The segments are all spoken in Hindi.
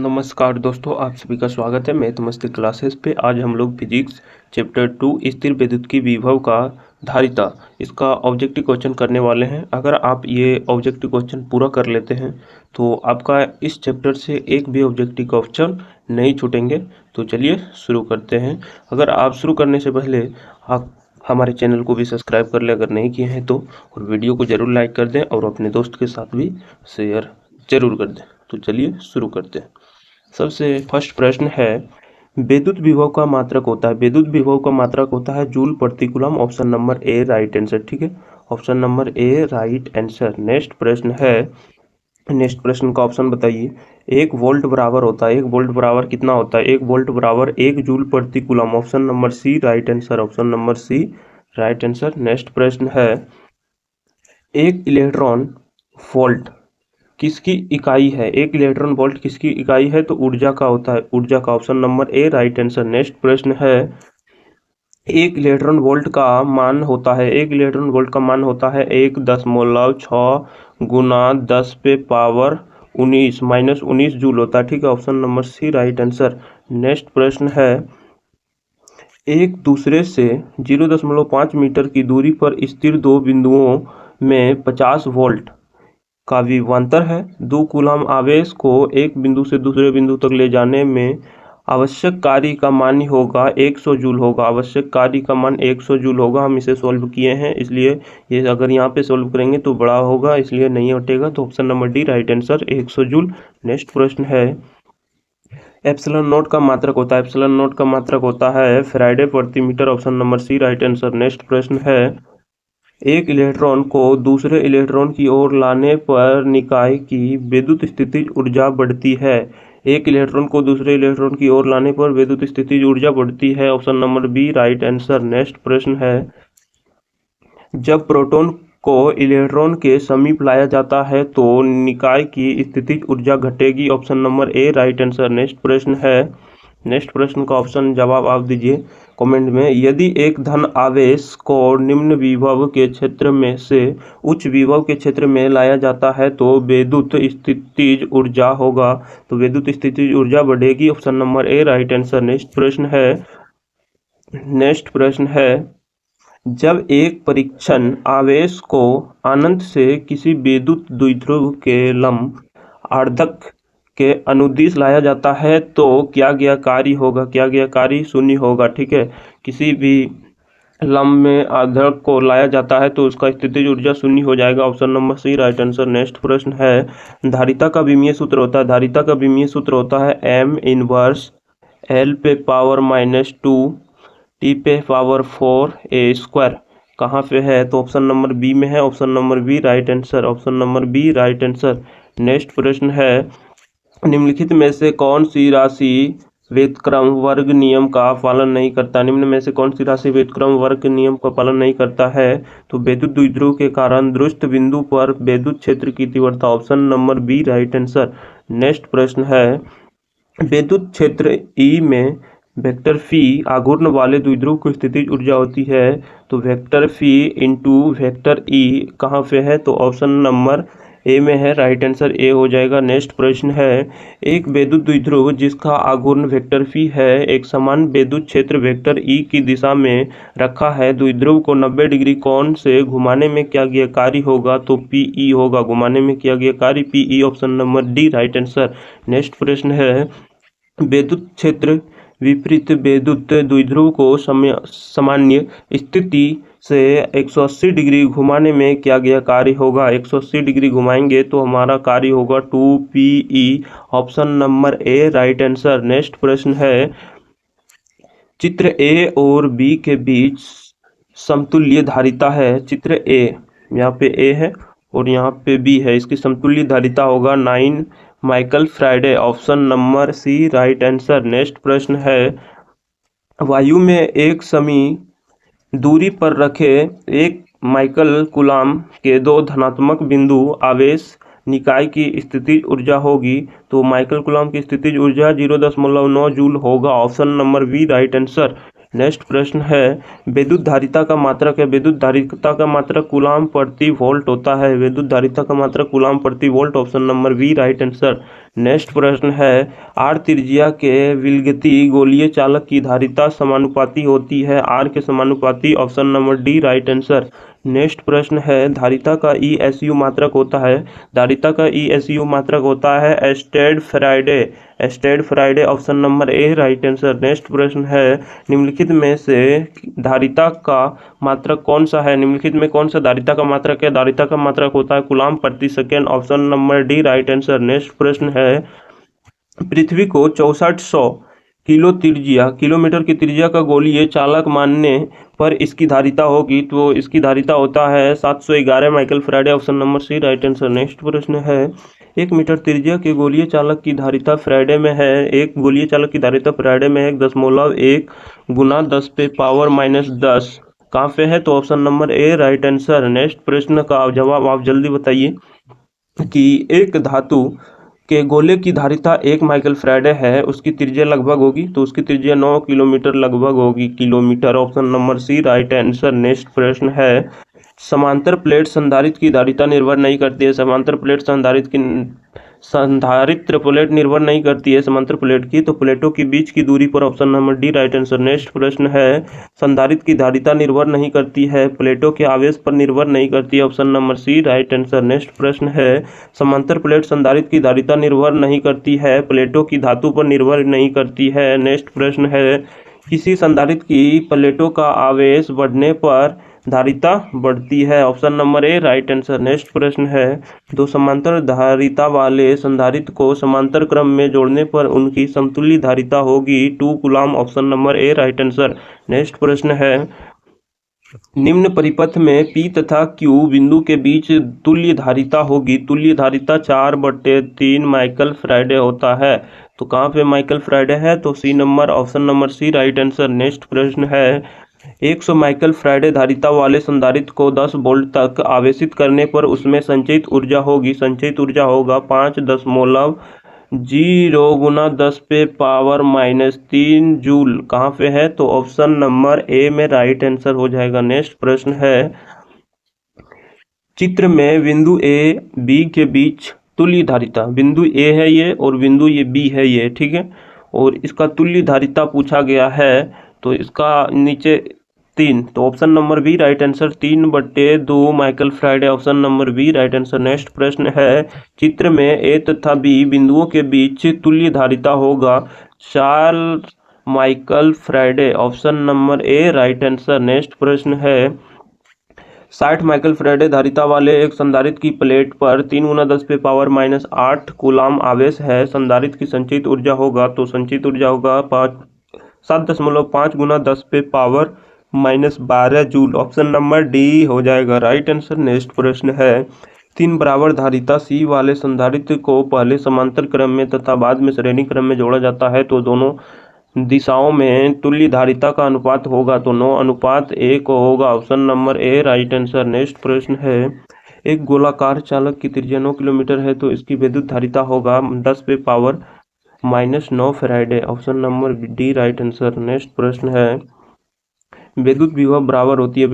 नमस्कार दोस्तों, आप सभी का स्वागत है मैथ मस्ती क्लासेस पे। आज हम लोग फिजिक्स चैप्टर 2 स्थिर विद्युत की विभव का धारिता इसका ऑब्जेक्टिव क्वेश्चन करने वाले हैं। अगर आप ये ऑब्जेक्टिव क्वेश्चन पूरा कर लेते हैं तो आपका इस चैप्टर से एक भी ऑब्जेक्टिव क्वेश्चन नहीं छूटेंगे। तो चलिए शुरू करते हैं। अगर आप शुरू करने से पहले आप हमारे चैनल को भी सब्सक्राइब कर ले अगर नहीं किए हैं तो, और वीडियो को ज़रूर लाइक कर दें और अपने दोस्त के साथ भी शेयर ज़रूर कर दें। तो चलिए शुरू करते हैं। सबसे फर्स्ट प्रश्न है, विद्युत विभव का मात्रक होता है। विद्युत विभव का मात्रक होता है जूल प्रति coulomb. Option number A right answer. ठीक है, option number A right answer. Next प्रश्न है, नेक्स्ट प्रश्न का ऑप्शन बताइए। 1 वोल्ट बराबर होता है, 1 वोल्ट बराबर कितना होता है? 1 वोल्ट बराबर 1 जूल प्रति coulomb. Option number C right answer. Option number C right answer. Next प्रश्न है, 1 इलेक्ट्रॉन वोल्ट किसकी इकाई है? 1 इलेक्ट्रॉन वोल्ट किसकी इकाई है? तो ऊर्जा का होता है, ऊर्जा का। Option number A right answer. Next प्रश्न है, 1 इलेक्ट्रॉन वोल्ट का मान होता है, 1 इलेक्ट्रॉन वोल्ट का मान होता है 1.6 गुना 10 पे पावर 19 माइनस 19 जूल होता है। ठीक है, option number C right answer. Next प्रश्न है, एक दूसरे से 0.5 मीटर की दूरी पर स्थिर दो बिंदुओं में 50 वोल्ट का विभवांतर है। 2 कूलम आवेश को एक बिंदु से दूसरे बिंदु तक ले जाने में आवश्यक कार्य का मान होगा 100 जूल होगा। आवश्यक कार्य का मान 100 जूल होगा। हम इसे सॉल्व किए हैं, इसलिए ये अगर यहाँ पे सॉल्व करेंगे तो बड़ा होगा, इसलिए नहीं हटेगा। तो option number D right answer 100 joule. Next प्रश्न है, एप्सिलॉन नॉट का मात्रक होता है, एप्सिलॉन नॉट का मात्रक होता है फैराडे प्रति metre. Option number C right answer. Next प्रश्न है, एक इलेक्ट्रॉन को दूसरे इलेक्ट्रॉन की ओर लाने पर निकाय की विद्युत स्थितिज ऊर्जा बढ़ती है। एक इलेक्ट्रॉन को दूसरे इलेक्ट्रॉन की ओर लाने पर विद्युत स्थितिज ऊर्जा बढ़ती है। Option number B right answer. Next प्रश्न है, जब प्रोटॉन को इलेक्ट्रॉन के समीप लाया जाता है तो निकाय की स्थितिज ऊर्जा घटेगी। Option number A right answer. Next प्रश्न है, नेक्स्ट प्रश्न का ऑप्शन जवाब आप दीजिए कमेंट में। यदि एक धन आवेश को निम्न विभव के क्षेत्र में से उच्च विभव के क्षेत्र में लाया जाता है तो विद्युत स्थितिज ऊर्जा होगा, तो विद्युत स्थितिज ऊर्जा बढ़ेगी। Option number A right answer. Next प्रश्न है, नेक्स्ट प्रश्न है, जब एक परीक्षण आवेश को अनंत से किसी विद्युत द्विध्रुव के लंब आर्धक के अनुदिश लाया जाता है तो क्या गया कार्य होगा? क्या गया कार्य? शून्य होगा। ठीक है, किसी भी लंब में आर्धक को लाया जाता है तो उसका स्थितिज ऊर्जा शून्य हो जाएगा। Option number C right answer. Next प्रश्न है, धारिता का विमीय सूत्र होता है, धारिता का विमीय सूत्र होता है m इनवर्स l पे पावर -2 t पे पावर 4 a स्क्वायर। कहाँ पे है? तो ऑप्शन नंबर बी में है। Option number B right answer. Option number B right answer. Next प्रश्न है, निम्नलिखित में से कौन सी राशि व्युत्क्रम वर्ग नियम का पालन नहीं करता? निम्न में से कौन सी राशि व्युत्क्रम वर्ग नियम का पालन नहीं करता है? तो विद्युत द्विध्रुव के कारण ध्रुव बिंदु पर विद्युत क्षेत्र की तीव्रता। Option number B right answer. Next प्रश्न है, विद्युत क्षेत्र ई में वेक्टर फी आघूर्ण वाले द्विध्रुव की स्थितिज ऊर्जा होती है, तो वेक्टर फी इंटू वेक्टर ई कहाँ पे है? तो ऑप्शन नंबर ए में है, राइट आंसर ए हो जाएगा। नेक्स्ट प्रश्न है, एक विद्युत द्विध्रुव जिसका आघूर्ण वेक्टर फी है एक समान विद्युत क्षेत्र वेक्टर ई की दिशा में रखा है, द्विध्रुव को 90 डिग्री कोण से घुमाने में क्या गया कार्य होगा? तो पीई होगा। घुमाने में किया गया कार्य P E. Option number D right answer. Next प्रश्न है, विद्युत क्षेत्र विपरीत विद्युत द्विध्रुव को सामान्य स्थिति से 180 डिग्री घुमाने में क्या गया कार्य होगा? 180 डिग्री घुमाएंगे तो हमारा कार्य होगा 2PE। Option number A right answer. Next प्रश्न है, चित्र ए और बी के बीच समतुल्य धारिता है। चित्र ए, यहाँ पे ए है और यहाँ पे बी है, इसकी समतुल्य धारिता होगा 9 Michael Faraday. Option number C right answer. Next प्रश्न है, वायु में एक समी दूरी पर रखे एक माइकल कूलम के दो धनात्मक बिंदु आवेश निकाय की स्थितिज ऊर्जा होगी, तो माइकल कूलम की स्थितिज ऊर्जा 0.9 जूल होगा। Option number B right answer. Next प्रश्न है, विद्युत धारिता का मात्रक है। विद्युत धारिता का मात्रक कूलम प्रति वोल्ट होता है। विद्युत धारिता का मात्रक कूलम प्रति volt. Option number B right answer. Next प्रश्न है आर त्रिज्या के विलगती गोलीय चालक की धारिता समानुपाती होती है आर के समानुपाती। Option number D right answer. Next प्रश्न है धारिता का ईएसयू मात्रक होता है। धारिता का ईएसयू मात्रक होता है statfarad. Statfarad option number A right answer. Next प्रश्न है निम्नलिखित में से धारिता का मात्रक कौन सा है। निम्नलिखित में कौन सा धारिता का मात्रक है। धारिता का मात्रक होता है कूलाम प्रति second. Option number D right answer. Next प्रश्न है पृथ्वी को 6400 किलोमीटर की त्रिज्या का गोलीय चालक मानने पर इसकी धारिता होगी तो इसकी धारिता होता है 711 Michael Faraday. Option number C right answer. Next प्रश्न है 1 मीटर त्रिज्या के गोलीय चालक की धारिता फैराडे में है। एक गोलीय चालक की धारिता फैराडे में 1.1 गुना 10 पे पावर -10 कहाँ पे है तो option number A right answer. Next प्रश्न का जवाब आप जल्दी बताइए कि एक धातु के गोले की धारिता 1 माइकल फैराडे है उसकी त्रिज्या लगभग होगी तो उसकी त्रिज्या 9 किलोमीटर लगभग होगी kilometre. Option number C right answer. Next प्रश्न है समांतर प्लेट संधारित्र की धारिता निर्भर नहीं करती है। समांतर प्लेट संधारित्र प्लेट निर्भर नहीं करती है समांतर प्लेट की तो प्लेटों के बीच की दूरी पर। Option number D right answer. Next प्रश्न है संधारित्र की धारिता निर्भर नहीं करती है प्लेटों के आवेश पर निर्भर नहीं करती है। Option number C right answer. Next प्रश्न है समांतर प्लेट संधारित्र की धारिता निर्भर नहीं करती है प्लेटों की धातु पर निर्भर नहीं करती है। नेक्स्ट प्रश्न है किसी संधारित्र की प्लेटों का आवेश बढ़ने पर धारिता बढ़ती है। Option number A right answer. Next प्रश्न है दो समांतर धारिता वाले संधारित्र को समांतर क्रम में जोड़ने पर उनकी समतुल्य धारिता होगी 2 coulomb. Option number A right answer. Next प्रश्न है निम्न परिपथ में P तथा Q बिंदु के बीच तुल्य धारिता होगी। तुल्य धारिता 4/3 माइकल फैराडे होता है तो कहाँ पे माइकल फैराडे है तो C number. Option number C right answer. Next प्रश्न है 100 माइकल फैराडे धारिता वाले संधारित्र को 10 वोल्ट तक आवेशित करने पर उसमें संचयित ऊर्जा होगी। संचयित ऊर्जा होगा 5.0 गुना 10 पे पावर -3 जूल। कहाँ पे है तो ऑप्शन नंबर ए में राइट आंसर हो जाएगा। नेक्स्ट प्रश्न है चित्र में बिंदु ए बी के बीच तुल्य धारिता। बिंदु ए है ये और बिंदु ये बी है ये, ठीक है, और इसका तुल्य धारिता पूछा गया है तो इसका नीचे 3 तो option number B right answer. 3/2 Michael Faraday. Option number B right answer. Next प्रश्न है चित्र में ए तथा बी बिंदुओं के बीच तुल्य धारिता होगा 4 Michael Faraday. Option number A right answer. Next प्रश्न है 60 माइकल फैराडे धारिता वाले एक संधारित्र की प्लेट पर 3 × 10 पे पावर -8 कूलाम आवेश है। संधारित्र की संचित ऊर्जा होगा तो संचित ऊर्जा होगा 7.5 × 10 पे power -12 joule. Option number D हो जाएगा राइट आंसर। नेक्स्ट प्रश्न है 3 बराबर धारिता सी वाले संधारित्र को पहले समांतर क्रम में तथा बाद में श्रेणी क्रम में जोड़ा जाता है तो दोनों दिशाओं में तुल्य धारिता का अनुपात होगा तो 9:1 होगा। Option number A right answer. Next प्रश्न है एक गोलाकार चालक की त्रिज्या 9 किलोमीटर है तो इसकी विद्युत धारिता होगा 10 पे power -9 Faraday. Option number D right answer. Next प्रश्न है विद्युत विभव बराबर होती है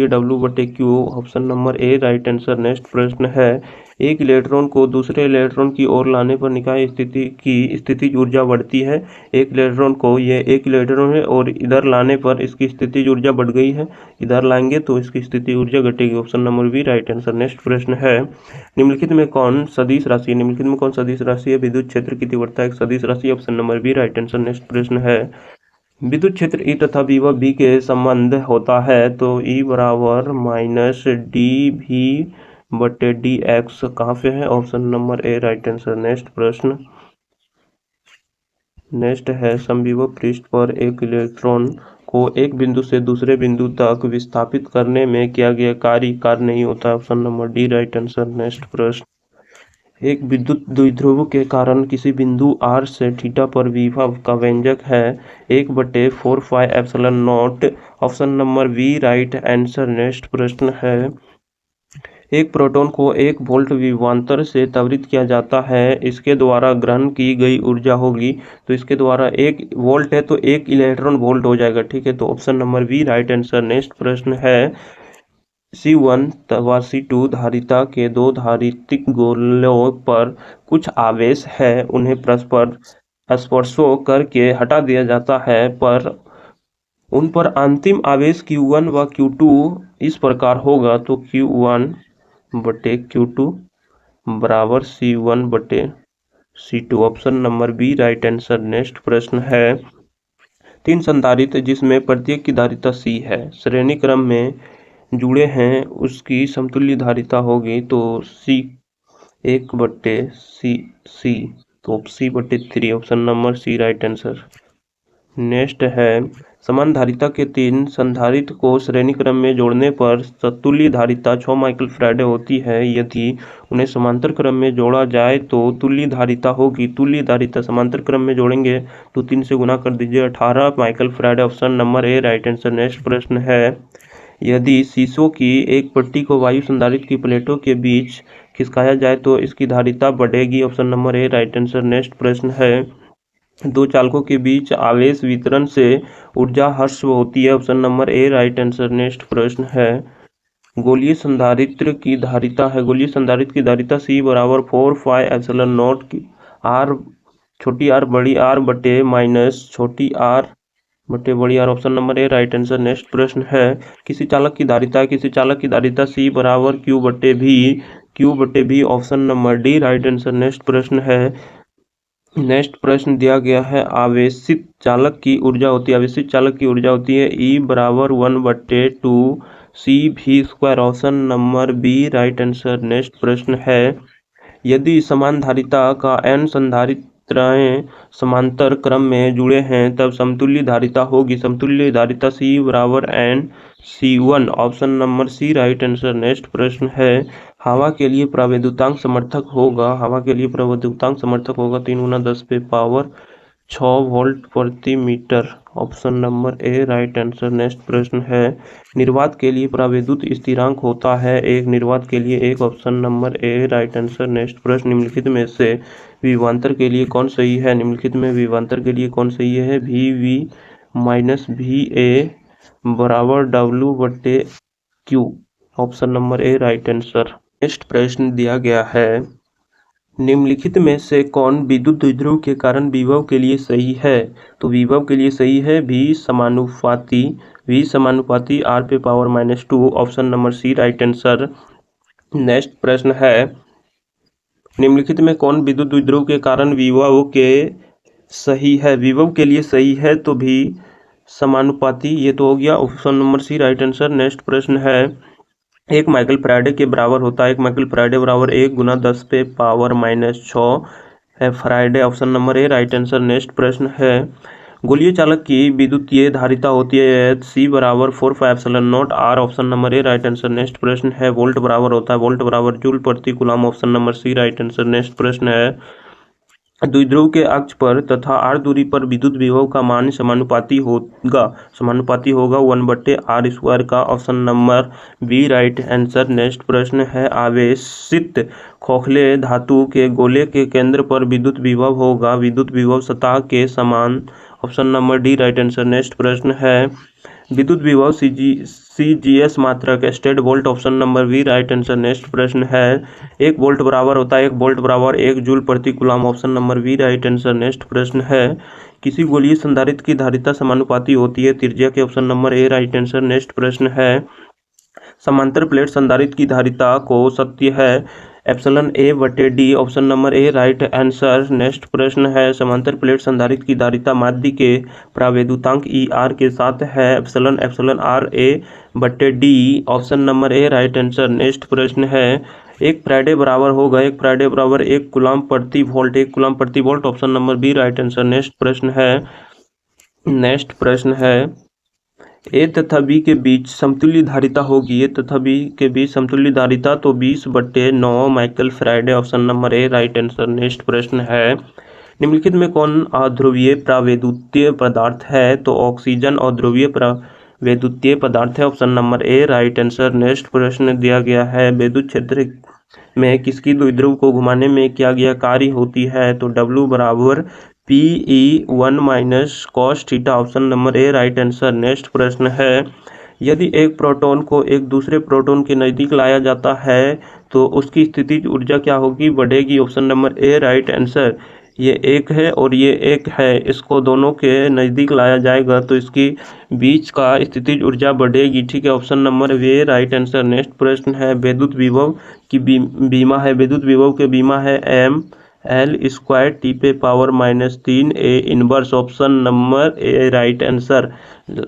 W/Q। Option number A right answer. Next प्रश्न है एक इलेक्ट्रॉन को दूसरे इलेक्ट्रॉन की ओर लाने पर निकाय स्थिति की स्थितिज ऊर्जा बढ़ती है। एक इलेक्ट्रॉन को ये एक इलेक्ट्रॉन है और इधर लाने पर इसकी स्थितिज ऊर्जा बढ़ गई है, इधर लाएंगे तो इसकी स्थिति ऊर्जा घटेगी। Option number B right answer. Next प्रश्न है निम्नलिखित में कौन सदिश राशि है। निम्नलिखित में कौन सदिश राशि है। विद्युत क्षेत्र की तीव्रता एक सदिश राशि। Option number B right answer. Next प्रश्न है विद्युत क्षेत्र E तथा विभव B के संबंध होता है तो E बराबर -dV/dx कहाँ पे है। Option number A right answer. Next प्रश्न नेक्स्ट है समविभव पृष्ठ पर एक इलेक्ट्रॉन को एक बिंदु से दूसरे बिंदु तक विस्थापित करने में किया गया कार्य नहीं होता। Option number D right answer. Next प्रश्न एक विद्युत द्विध्रुव के कारण किसी बिंदु r से थीटा पर विभव का व्यंजक है 1/4πε0। Option number B right answer. Next प्रश्न है एक प्रोटॉन को 1 वोल्ट विभवांतर से त्वरित किया जाता है इसके द्वारा ग्रहण की गई ऊर्जा होगी तो इसके द्वारा 1 वोल्ट है तो 1 इलेक्ट्रॉन वोल्ट हो जाएगा, ठीक है, तो option number B right answer. Next प्रश्न है C1 व C2 धारिता के दो धारितिक गोलों पर कुछ आवेश है, उन्हें परस्पर स्पर्शों करके हटा दिया जाता है, पर उन पर अंतिम आवेश Q1 व Q2 इस प्रकार होगा। तो Q1 बटे Q2 बराबर C1 बटे C2। Option number B right answer. Next प्रश्न है, तीन संधारित्र जिसमें प्रत्येक की धारिता C है, श्रेणी क्रम में जुड़े हैं, उसकी समतुल्य धारिता होगी। तो C1 बटे C, तो C/3। Option number C right answer. Next है, समान धारिता के तीन संधारित्र को श्रेणी क्रम में जोड़ने पर तुल्य धारिता 6 माइक्रो फैराड होती है। यदि उन्हें समांतर क्रम में जोड़ा जाए तो तुल्य धारिता होगी। तुल्य धारिता समांतर क्रम में जोड़ेंगे तो 3 से गुना कर दीजिए, 18 micro farad. Option number A right answer. Next प्रश्न है, यदि शीशों की एक पट्टी को वायु संधारित्र की प्लेटों के बीच खिसकाया जाए तो इसकी धारिता बढ़ेगी। Option number A right answer. Next प्रश्न है, दो चालकों के बीच आवेश वितरण से ऊर्जा ह्रास होती है। Option number A right answer. Next प्रश्न है, गोलीय संधारित्र की धारिता है, गोलीय संधारित्र की धारिता C बराबर 4πε0 R छोटी r बड़ी R बटे माइनस छोटी r बटे बड़ी R। Option number A right answer. Next प्रश्न है, किसी चालक की धारिता, किसी चालक की धारिता C बराबर Q बटे V। Option number D right answer. Next प्रश्न है, नेक्स्ट प्रश्न दिया गया है, आवेशित चालक की ऊर्जा होती है, आवेशित चालक की ऊर्जा होती है E बराबर 1/2 CV²। Option number B right answer. Next प्रश्न है, यदि समान धारिता का n संधारित्राएं समांतर क्रम में जुड़े हैं तब समतुल्य धारिता होगी। समतुल्य धारिता C बराबर NC1। Option number C right answer. Next प्रश्न है, हवा के लिए प्रावैद्युतांक समर्थक होगा, हवा के लिए प्रावैद्युतांक समर्थक होगा 3×10⁻6 वोल्ट प्रति metre. Option number A right answer. Next प्रश्न है, निर्वात के लिए प्रावैद्युत स्थिरांक होता है 1, निर्वात के लिए 1। Option number A right answer. Next प्रश्न, निम्नलिखित में से विभवांतर के लिए कौन सही है, निम्नलिखित में विभवांतर के लिए कौन सही है। VV माइनस VA बराबर W/Q। Option number A right answer. Next प्रश्न दिया गया है, निम्नलिखित में से कौन विद्युत द्विध्रुव के कारण विभव के लिए सही है। तो विभव के लिए सही है V समानुपाती R⁻⁻²। Option number C right answer. Next प्रश्न है, निम्नलिखित में कौन विद्युत द्विध्रुव के कारण विभव के सही है। विभव के लिए सही है तो V समानुपाती, ये तो हो गया। Option number C right answer. Next प्रश्न है, 1 माइक्रो फैराड के बराबर होता है, 1 माइक्रो फैराड बराबर 1×10⁻⁶ farad. Option number A right answer. Next प्रश्न है, गोलीय चालक की विद्युतीय धारिता होती है C बराबर 4πε0 R। Option number A right answer. Next प्रश्न है, वोल्ट बराबर होता है, वोल्ट बराबर जूल प्रति coulomb. Option number C right answer. Next प्रश्न है, द्विध्रुव के अक्ष पर तथा r दूरी पर विद्युत विभव का मान समानुपाती होगा 1/r² का। Option number B right answer. Next प्रश्न है, आवेशित खोखले धातु के गोले के केंद्र पर विद्युत विभव होगा, विद्युत विभव सतह के समान। Option number D right answer. Next प्रश्न है, विद्युत विभव CGS मात्रक stat volt. Option number B right answer. Next प्रश्न है, 1 वोल्ट बराबर होता है 1 वोल्ट बराबर 1 जूल प्रति coulomb. Option number B right answer. Next प्रश्न है, किसी गोलीय संधारित्र की धारिता समानुपाती होती है त्रिज्या के। Option number A right answer. Next प्रश्न है, समांतर प्लेट संधारित्र की धारिता को सत्य है εA/D। Option number A right answer. Next प्रश्न है, समांतर प्लेट संधारित्र की धारिता माध्य के प्रावैद्युतांक ER के साथ है εRA/D। Option number A right answer. Next प्रश्न है, 1 फैराड बराबर होगा 1 फैराड बराबर 1 कूलम प्रति वोल्ट, 1 कूलम प्रति volt. Option number B right answer. Next प्रश्न है, ए तथा बी के बीच समतुल्य धारिता होगी, ए तथा बी के बीच समतुल्य धारिता तो 20/9 micro farad. Option number A right answer. Next प्रश्न है, निम्नलिखित में कौन अध्रुवीय प्रावैद्युतीय पदार्थ है। तो ऑक्सीजन अध्रुवीय प्रावैद्युतीय पदार्थ है। Option number A right answer. Next प्रश्न दिया गया है, विद्युत क्षेत्र में किसकी द्विध्रुव को घुमाने में किया गया कार्य होती है। तो W बराबर PE1 - cos θ। Option number A right answer. Next प्रश्न है, यदि एक प्रोटॉन को एक दूसरे प्रोटॉन के नज़दीक लाया जाता है तो उसकी स्थितिज ऊर्जा क्या होगी, बढ़ेगी। Option number A right answer. ये एक है और ये एक है, इसको दोनों के नज़दीक लाया जाएगा तो इसकी बीच का स्थितिज ऊर्जा बढ़ेगी। ठीक है, option number A right answer. Next प्रश्न है विद्युत विभव की बीमा है। विद्युत विभव के बीमा है m l स्क्वायर टी पे power -3 A inverse. Option number A right answer.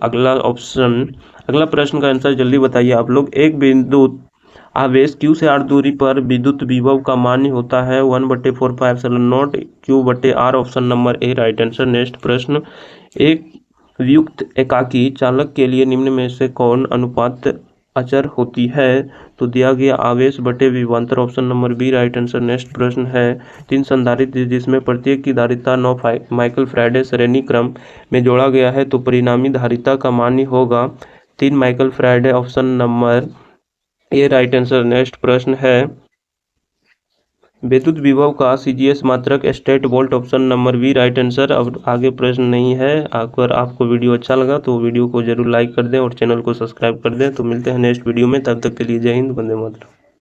अगला प्रश्न का आंसर जल्दी बताइए आप लोग। एक विद्युत आवेश Q से R दूरी पर विद्युत विभव का मान होता है 1/4πε0 Q/R। Option number A right answer. Next प्रश्न, एक वियुक्त एकाकी चालक के लिए निम्न में से कौन अनुपात अचर होती है, तो दिया गया आवेश बटे विभवांतर। Option number B right answer. Next प्रश्न है 3 संधारित्र जिसमें प्रत्येक की धारिता 9 माइक्रो फैराड श्रेणी क्रम में जोड़ा गया है तो परिणामी धारिता का मान होगा 3 micro farad. Option number A right answer. Next प्रश्न है विद्युत विभव का सीजीएस मात्रक stat volt. Option number B right answer. अब आगे प्रश्न नहीं है। अगर आपको वीडियो अच्छा लगा तो वीडियो को जरूर लाइक कर दें और चैनल को सब्सक्राइब कर दें। तो मिलते हैं नेक्स्ट वीडियो में, तब तक के लिए जय हिंद, वंदे मातरम।